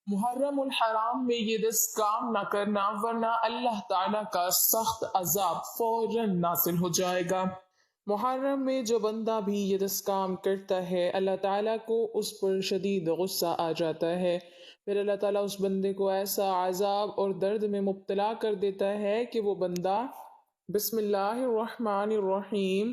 محرم الحرام میں یہ 10 کام نہ کرنا ورنہ اللہ تعالیٰ کا سخت عذاب فوراً نازل ہو جائے گا۔ محرم میں جو بندہ بھی یہ 10 کام کرتا ہے اللہ تعالیٰ کو اس پر شدید غصہ آ جاتا ہے، پھر اللہ تعالیٰ اس بندے کو ایسا عذاب اور درد میں مبتلا کر دیتا ہے کہ وہ بندہ بسم اللہ الرحمن الرحیم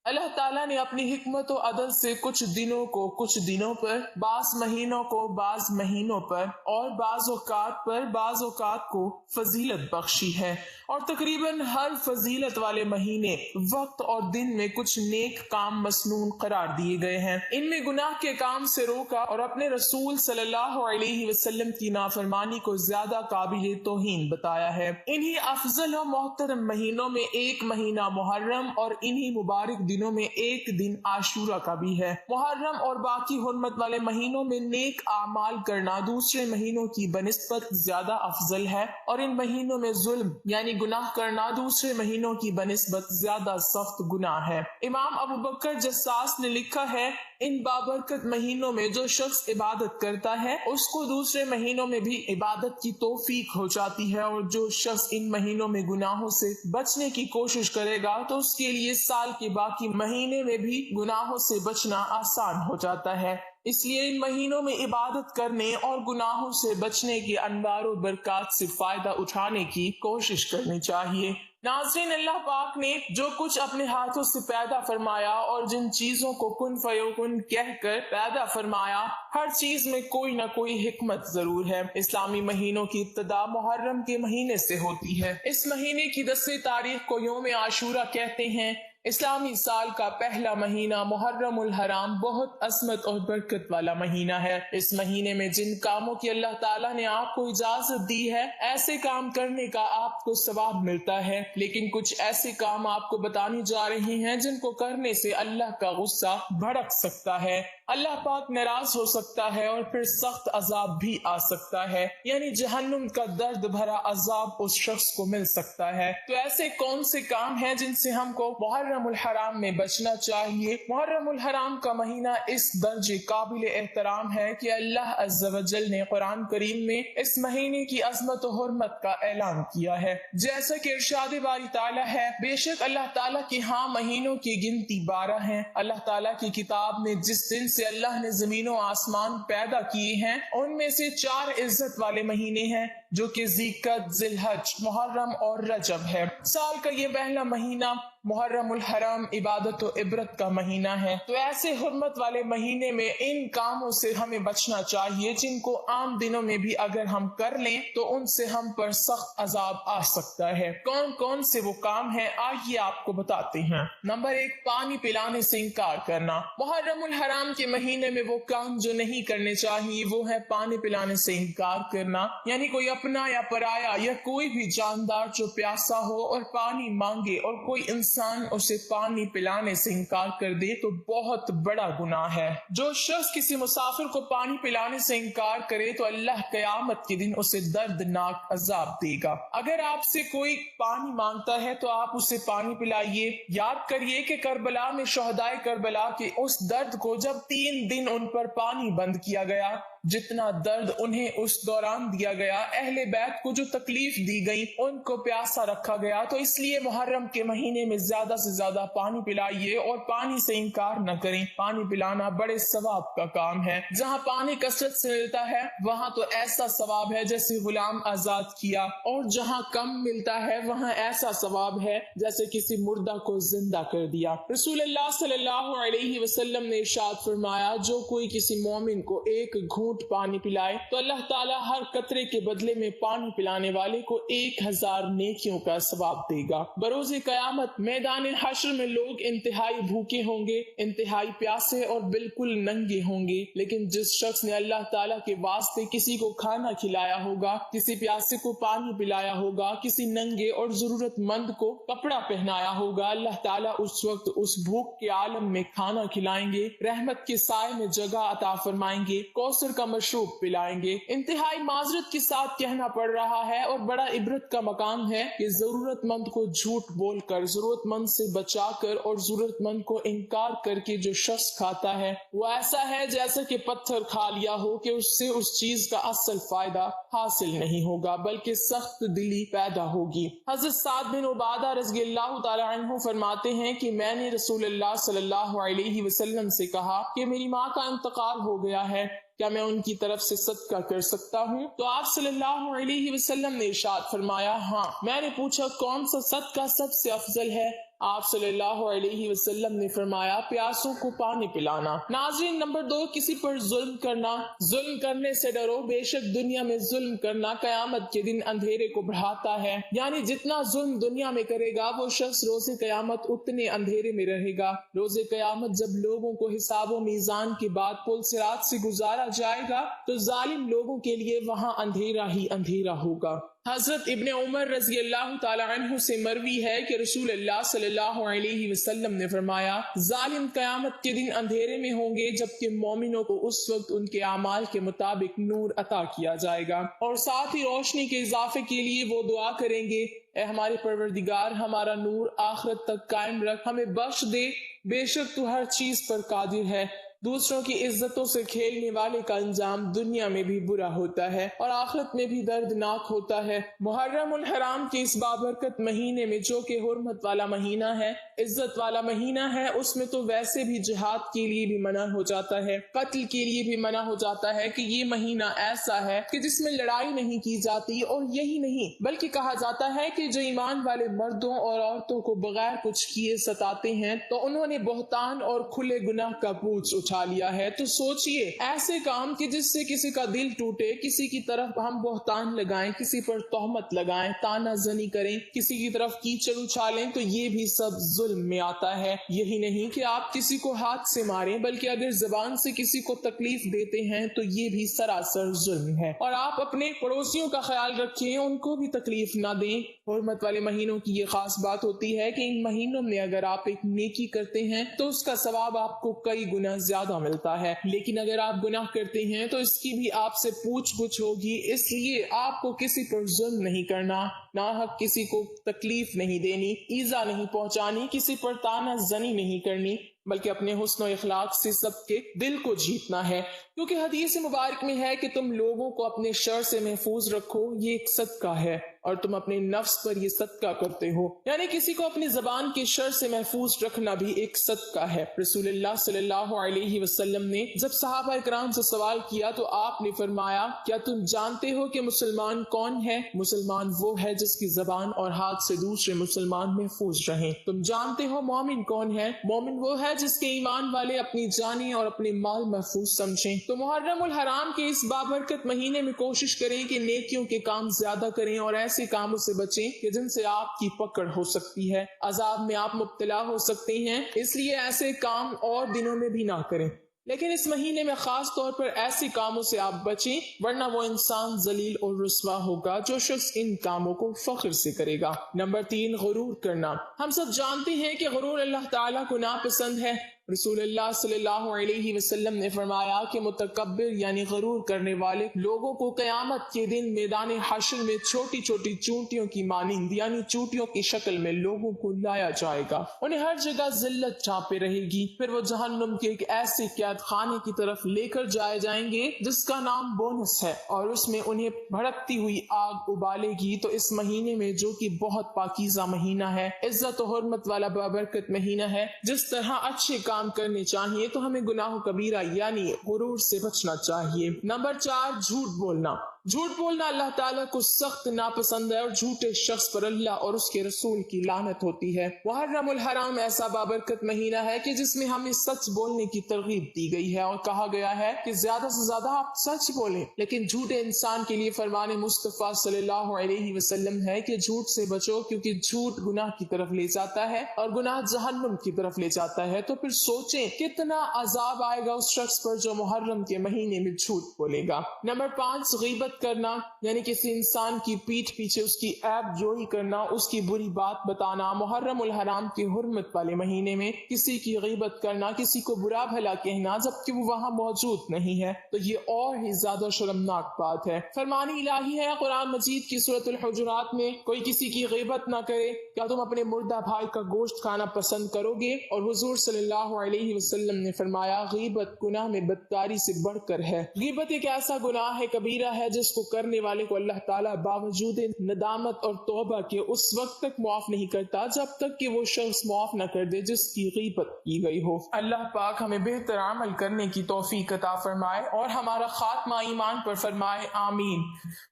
اللہ تعالیٰ نے اپنی حکمت و عدل سے کچھ دنوں کو کچھ دنوں پر، بعض مہینوں کو بعض مہینوں پر اور بعض اوقات پر بعض اوقات کو فضیلت بخشی ہے، اور تقریباً ہر فضیلت والے مہینے وقت اور دن میں کچھ نیک کام مسنون قرار دیے گئے ہیں۔ ان میں گناہ کے کام سے روکا اور اپنے رسول صلی اللہ علیہ وسلم کی نافرمانی کو زیادہ قابل توہین بتایا ہے۔ انہی افضل و محترم مہینوں میں ایک مہینہ محرم اور انہی مبارک دنوں میں ایک دن عاشورہ کا بھی ہے۔ محرم اور باقی حرمت والے مہینوں میں نیک اعمال کرنا دوسرے مہینوں کی بنسبت زیادہ افضل ہے، اور ان مہینوں میں ظلم یعنی گناہ کرنا دوسرے مہینوں کی بنسبت زیادہ سخت گناہ ہے۔ امام ابو بکر جساس نے لکھا ہے، ان بابرکت مہینوں میں جو شخص عبادت کرتا ہے اس کو دوسرے مہینوں میں بھی عبادت کی توفیق ہو جاتی ہے، اور جو شخص ان مہینوں میں گناہوں سے بچنے کی کوشش کرے گا تو اس کے لیے سال کے باقی مہینے میں بھی گناہوں سے بچنا آسان ہو جاتا ہے۔ اس لیے ان مہینوں میں عبادت کرنے اور گناہوں سے بچنے کی انوار و برکات سے فائدہ اٹھانے کی کوشش کرنی چاہیے۔ ناظرین، اللہ پاک نے جو کچھ اپنے ہاتھوں سے پیدا فرمایا اور جن چیزوں کو کن فیکن کہہ کر پیدا فرمایا، ہر چیز میں کوئی نہ کوئی حکمت ضرور ہے۔ اسلامی مہینوں کی ابتدا محرم کے مہینے سے ہوتی ہے۔ اس مہینے کی 10ویں تاریخ کو یوم عاشورہ کہتے ہیں۔ اسلامی سال کا پہلا مہینہ محرم الحرام بہت عظمت اور برکت والا مہینہ ہے۔ اس مہینے میں جن کاموں کی اللہ تعالیٰ نے آپ کو اجازت دی ہے ایسے کام کرنے کا آپ کو ثواب ملتا ہے، لیکن کچھ ایسے کام آپ کو بتانے جا رہے ہیں جن کو کرنے سے اللہ کا غصہ بھڑک سکتا ہے، اللہ پاک ناراض ہو سکتا ہے اور پھر سخت عذاب بھی آ سکتا ہے، یعنی جہنم کا درد بھرا عذاب اس شخص کو مل سکتا ہے۔ تو ایسے کون سے کام ہیں جن سے ہم کو محرم الحرام میں بچنا چاہیے؟ محرم الحرام کا مہینہ اس درجے قابل احترام ہے کہ اللہ عز و جل نے قرآن کریم میں اس مہینے کی عظمت و حرمت کا اعلان کیا ہے، جیسا کہ ارشاد باری تعالیٰ ہے، بے شک اللہ تعالیٰ کے ہاں مہینوں کی گنتی 12 ہیں۔ اللہ تعالیٰ کی کتاب میں جس دن سے اللہ نے زمین و آسمان پیدا کیے ہیں ان میں سے 4 عزت والے مہینے ہیں، جو کہ ذی القعدہ، ذی الحج، محرم اور رجب ہے۔ سال کا یہ پہلا مہینہ محرم الحرام عبادت و عبرت کا مہینہ ہے، تو ایسے حرمت والے مہینے میں ان کاموں سے ہمیں بچنا چاہیے جن کو عام دنوں میں بھی اگر ہم کر لیں تو ان سے ہم پر سخت عذاب آ سکتا ہے۔ کون کون سے وہ کام ہیں آئیے آپ کو بتاتے ہیں۔ نمبر 1، پانی پلانے سے انکار کرنا۔ محرم الحرام کے مہینے میں وہ کام جو نہیں کرنے چاہیے وہ ہے پانی پلانے سے انکار کرنا، یعنی کوئی اپنا یا پرایا یا کوئی بھی جاندار جو پیاسا ہو اور پانی مانگے اور کوئی انسان اسے پانی پلانے سے انکار کر دے تو بہت بڑا گناہ ہے۔ جو شخص کسی مسافر کو پانی پلانے سے انکار کرے تو اللہ قیامت کے دن اسے دردناک عذاب دے گا۔ اگر آپ سے کوئی پانی مانگتا ہے تو آپ اسے پانی پلائیے۔ یاد کریے کہ کربلا میں شہدائے کربلا کے اس درد کو جب 3 دن ان پر پانی بند کیا گیا، جتنا درد انہیں اس دوران دیا گیا، اہل بیت کو جو تکلیف دی گئی، ان کو پیاسا رکھا گیا، تو اس لیے محرم کے مہینے میں زیادہ سے زیادہ پانی پلائیے اور پانی سے انکار نہ کریں۔ پانی پلانا بڑے ثواب کا کام ہے۔ جہاں پانی کثرت سے ملتا ہے وہاں تو ایسا ثواب ہے جیسے غلام آزاد کیا، اور جہاں کم ملتا ہے وہاں ایسا ثواب ہے جیسے کسی مردہ کو زندہ کر دیا۔ رسول اللہ صلی اللہ علیہ وسلم نے ارشاد فرمایا، جو کوئی کسی مومن کو ایک گھونٹ پانی پلائے تو اللہ تعالیٰ ہر قطرے کے بدلے میں پانی پلانے والے کو 1000 نیکیوں کا ثواب دے گا۔ بروز قیامت میدان حشر میں لوگ انتہائی بھوکے ہوں گے، انتہائی پیاسے اور بالکل ننگے ہوں گے، لیکن جس شخص نے اللہ تعالیٰ کے واسطے کسی کو کھانا کھلایا ہوگا، کسی پیاسے کو پانی پلایا ہوگا، کسی ننگے اور ضرورت مند کو کپڑا پہنایا ہوگا، اللہ تعالیٰ اس وقت اس بھوک کے عالم میں کھانا کھلائیں گے، رحمت کے سائے میں جگہ عطا فرمائیں گے، کوثر کا کا مشروب پلائیں گے۔ انتہائی معذرت کے ساتھ کہنا پڑ رہا ہے اور بڑا عبرت کا مقام ہے کہ ضرورت مند کو جھوٹ بول کر، ضرورت مند سے بچا کر اور ضرورت مند کو انکار کر کے جو شخص کھاتا ہے وہ ایسا ہے جیسا کہ پتھر کھا لیا ہو، کہ اس سے اس چیز کا اصل فائدہ حاصل نہیں ہوگا بلکہ سخت دلی پیدا ہوگی۔ حضرت سعد بن عبادہ رضی اللہ تعالی عنہ فرماتے ہیں کہ میں نے رسول اللہ صلی اللہ علیہ وسلم سے کہا کہ میری ماں کا انتقال ہو گیا ہے، کیا میں ان کی طرف سے صدقہ کر سکتا ہوں؟ تو آپ صلی اللہ علیہ وسلم نے ارشاد فرمایا ہاں۔ میں نے پوچھا کون سا صدقہ سب سے افضل ہے؟ آپ صلی اللہ علیہ وسلم نے فرمایا پیاسوں کو پانی پلانا۔ ناظرین، نمبر 2، کسی پر ظلم کرنا۔ ظلم کرنے سے ڈرو، بے شک دنیا میں ظلم کرنا قیامت کے دن اندھیرے کو بڑھاتا ہے، یعنی جتنا ظلم دنیا میں کرے گا وہ شخص روز قیامت اتنے اندھیرے میں رہے گا۔ روز قیامت جب لوگوں کو حساب و میزان کے بعد پل صراط سے گزارا جائے گا تو ظالم لوگوں کے لیے وہاں اندھیرا ہی اندھیرا ہوگا۔ حضرت ابن عمر رضی اللہ تعالی عنہ سے مروی ہے کہ رسول اللہ صلی اللہ علیہ وسلم نے فرمایا ظالم قیامت کے دن اندھیرے میں ہوں گے، جبکہ مومنوں کو اس وقت ان کے اعمال کے مطابق نور عطا کیا جائے گا، اور ساتھ ہی روشنی کے اضافے کے لیے وہ دعا کریں گے اے ہمارے پروردگار، ہمارا نور آخرت تک قائم رکھ، ہمیں بخش دے، بے شک تو ہر چیز پر قادر ہے۔ دوسروں کی عزتوں سے کھیلنے والے کا انجام دنیا میں بھی برا ہوتا ہے اور آخرت میں بھی دردناک ہوتا ہے۔ محرم الحرام کے اس بابرکت مہینے میں، جو کہ حرمت والا مہینہ ہے، عزت والا مہینہ ہے، اس میں تو ویسے بھی جہاد کے لیے بھی منع ہو جاتا ہے، قتل کے لیے بھی منع ہو جاتا ہے کہ یہ مہینہ ایسا ہے کہ جس میں لڑائی نہیں کی جاتی، اور یہی نہیں بلکہ کہا جاتا ہے کہ جو ایمان والے مردوں اور عورتوں کو بغیر کچھ کیے ستاتے ہیں تو انہوں نے بہتان اور کھلے گناہ کا بوجھ اٹھا لیا ہے۔ تو سوچئے ایسے کام کہ جس سے کسی کا دل ٹوٹے، کسی کی طرف ہم بہتان لگائیں، کسی پر تہمت لگائیں، تانا زنی کریں، کسی کی طرف کیچڑ اچھالیں، تو یہ بھی سب ظلم میں آتا ہے۔ یہی نہیں کہ آپ کسی کو ہاتھ سے ماریں، بلکہ اگر زبان سے کسی کو تکلیف دیتے ہیں تو یہ بھی سراسر ظلم ہے۔ اور آپ اپنے پڑوسیوں کا خیال رکھیں، ان کو بھی تکلیف نہ دیں۔ حرمت والے مہینوں کی یہ خاص بات ہوتی ہے کہ ان مہینوں میں اگر آپ ایک نیکی کرتے ہیں تو اس کا ثواب آپ کو کئی گنا زیادہ ملتا ہے، لیکن اگر آپ گناہ کرتے ہیں تو اس کی بھی آپ سے پوچھ گچھ ہوگی۔ اس لیے آپ کو کسی پر ظلم نہیں کرنا، ناحق کسی کو تکلیف نہیں دینی، ایذا نہیں پہنچانی، کسی پر تانا زنی نہیں کرنی، بلکہ اپنے حسن و اخلاق سے سب کے دل کو جیتنا ہے، کیونکہ حدیث مبارک میں ہے کہ تم لوگوں کو اپنے شر سے محفوظ رکھو، یہ ایک صدقہ ہے، اور تم اپنے نفس پر یہ صدقہ کرتے ہو، یعنی کسی کو اپنی زبان کے شر سے محفوظ رکھنا بھی ایک صدقہ ہے۔ رسول اللہ صلی اللہ علیہ وسلم نے جب صحابہ اکرام سے سوال کیا تو آپ نے فرمایا کیا تم جانتے ہو کہ مسلمان کون ہے؟ مسلمان وہ ہے جس کی زبان اور ہاتھ سے دوسرے مسلمان محفوظ رہیں۔ تم جانتے ہو مومن کون ہے؟ مومن وہ ہے جس کے ایمان والے اپنی جانیں اور اپنے مال محفوظ سمجھیں۔ تو محرم الحرام کے اس بابرکت مہینے میں کوشش کریں کہ نیکیوں کے کام زیادہ کریں اور ایسے کاموں سے بچیں کہ جن سے آپ کی پکڑ ہو سکتی ہے، عذاب میں آپ مبتلا ہو سکتے ہیں، اس لیے ایسے کام اور دنوں میں بھی نہ کریں، لیکن اس مہینے میں خاص طور پر ایسے کاموں سے آپ بچیں، ورنہ وہ انسان ذلیل اور رسوا ہوگا جو شخص ان کاموں کو فخر سے کرے گا۔ نمبر 3، غرور کرنا۔ ہم سب جانتے ہیں کہ غرور اللہ تعالیٰ کو ناپسند ہے۔ رسول اللہ صلی اللہ علیہ وسلم نے فرمایا کہ متکبر یعنی غرور کرنے والے لوگوں کو قیامت کے دن میدان حشر میں چھوٹی چھوٹی چونٹیوں کی مانند یعنی چونٹیوں کی شکل میں لوگوں کو لایا جائے گا، انہیں ہر جگہ ذلت چاپے رہے گی، پھر وہ جہنم کے ایک ایسے قید خانے کی طرف لے کر جائے جائیں گے جس کا نام بونس ہے، اور اس میں انہیں بھڑکتی ہوئی آگ ابالے گی۔ تو اس مہینے میں جو کہ بہت پاکیزہ مہینہ ہے، عزت و حرمت والا بابرکت مہینہ ہے، جس طرح اچھے کام کرنے چاہیے تو ہمیں گناہ کبیرہ یعنی غرور سے بچنا چاہیے۔ نمبر 4، جھوٹ بولنا۔ جھوٹ بولنا اللہ تعالیٰ کو سخت ناپسند ہے، اور جھوٹے شخص پر اللہ اور اس کے رسول کی لعنت ہوتی ہے۔ محرم الحرام ایسا بابرکت مہینہ ہے کہ جس میں ہمیں سچ بولنے کی ترغیب دی گئی ہے اور کہا گیا ہے کہ زیادہ سے زیادہ آپ سچ بولیں، لیکن جھوٹے انسان کے لیے فرمان مصطفیٰ صلی اللہ علیہ وسلم ہے کہ جھوٹ سے بچو، کیونکہ جھوٹ گناہ کی طرف لے جاتا ہے اور گناہ جہنم کی طرف لے جاتا ہے۔ تو پھر سوچیں کتنا عذاب آئے گا اس شخص پر جو محرم کے مہینے میں جھوٹ بولے گا۔ نمبر 5، غیبت غیبت کرنا یعنی کسی انسان کی پیٹھ پیچھے اس کی عیب جوئی کرنا، اس کی بری بات بتانا، محرم الحرام کی حرمت والے مہینے میں کسی کی غیبت کرنا، کسی کو برا بھلا کہنا جبکہ وہ وہاں موجود نہیں ہے، تو یہ اور ہی زیادہ شرمناک بات ہے۔ فرمان الہی ہے قرآن مجید کی سورۃ الحجرات میں، کوئی کسی کی غیبت نہ کرے۔ کیا تم اپنے مردہ بھائی کا گوشت کھانا پسند کرو گے؟ اور حضور صلی اللہ علیہ وسلم نے فرمایا غیبت گناہ میں بدکاری سے بڑھ کر ہے۔ غیبت ایک ایسا گناہ ہے، کبیرہ ہے، جس کو کرنے والے کو اللہ تعالیٰ باوجود ندامت اور توبہ کے اس وقت تک معاف نہیں کرتا جب تک کہ وہ شخص معاف نہ کر دے جس کی غیبت کی گئی ہو۔ اللہ پاک ہمیں بہتر عمل کرنے کی توفیق عطا فرمائے اور ہمارا خاتمہ ایمان پر فرمائے، آمین۔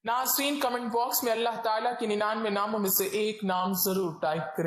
ناظرین، کمنٹ باکس میں اللہ تعالیٰ کے 99 ناموں میں سے ایک نام ضرور ٹائپ کریں۔